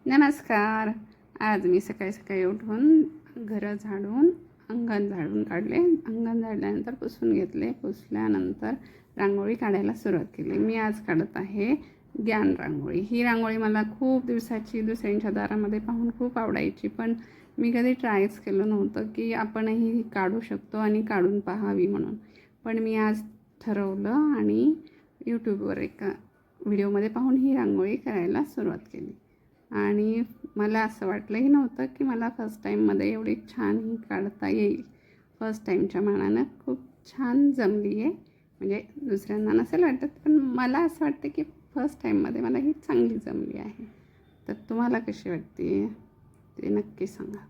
नमस्कार. आज मी सकाळी सकाळी उठून घरं झाडून अंगण झाडून काढले. अंगण झाडल्यानंतर पुसून घेतले. पुसल्यानंतर रांगोळी काढायला सुरुवात केली. मी आज काढत आहे ज्ञान रांगोळी. ही रांगोळी मला खूप दिवसाची दुसऱ्यांच्या दारामध्ये पाहून खूप आवडायची, पण मी कधी ट्रायच केलं नव्हतं की आपणही काढू शकतो आणि काढून पाहावी म्हणून. पण मी आज ठरवलं आणि यूट्यूबवर एका व्हिडिओमध्ये पाहून ही रांगोळी करायला सुरुवात केली. आणि मला असं वाटलंही नव्हतं की मला फर्स्ट टाईममध्ये एवढी छान ही काढता येईल. फर्स्ट टाईमच्या मानानं खूप छान जमली आहे. म्हणजे दुसऱ्यांना नसेल वाटत, पण मला असं वाटतं की फर्स्ट टाईममध्ये मला ही चांगली जमली आहे. तर तुम्हाला कशी वाटते ते नक्की सांगा.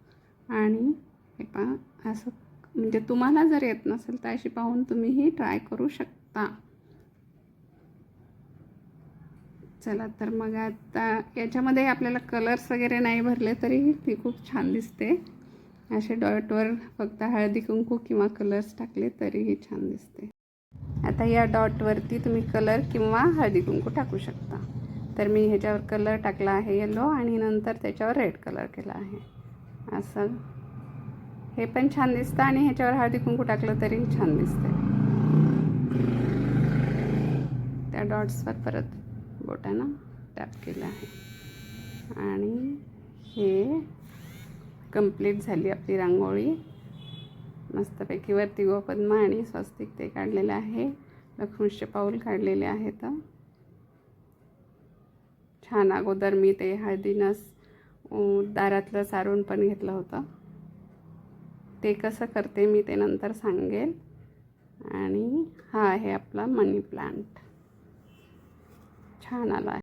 आणि हे पहा, असं म्हणजे तुम्हाला जर येत नसेल तर अशी पाहून तुम्हीही ट्राय करू शकता. चला तर मग आता याच्यामध्ये आपल्याला कलर्स वगैरे नाही भरले तरीही ती खूप छान दिसते. असे डॉटवर फक्त हळदी कुंकू किंवा कलर्स टाकले तरीही छान दिसते. आता या डॉटवरती तुम्ही कलर किंवा हळदी कुंकू टाकू शकता. तर मी ह्याच्यावर कलर टाकला आहे येलो आणि नंतर त्याच्यावर रेड कलर केला आहे. असं हे पण छान दिसतं आणि ह्याच्यावर हळदी कुंकू टाकलं तरीही छान दिसते. त्या डॉट्सवर परत बोटानं टॅप केलं आहे आणि हे कंप्लीट झाली आपली रांगोळी. मस्तपैकी वरती गोपद्म आणि स्वस्तिक ते काढलेलं आहे. लक्ष्मीचे पाऊल काढलेले आहेत. छान अगोदर मी ते हळदीनस दारातलं सारून पण घेतलं होतं. ते कसं करते मी ते नंतर सांगेल. आणि हा आहे आपला मनी प्लांट. छान आला आहे.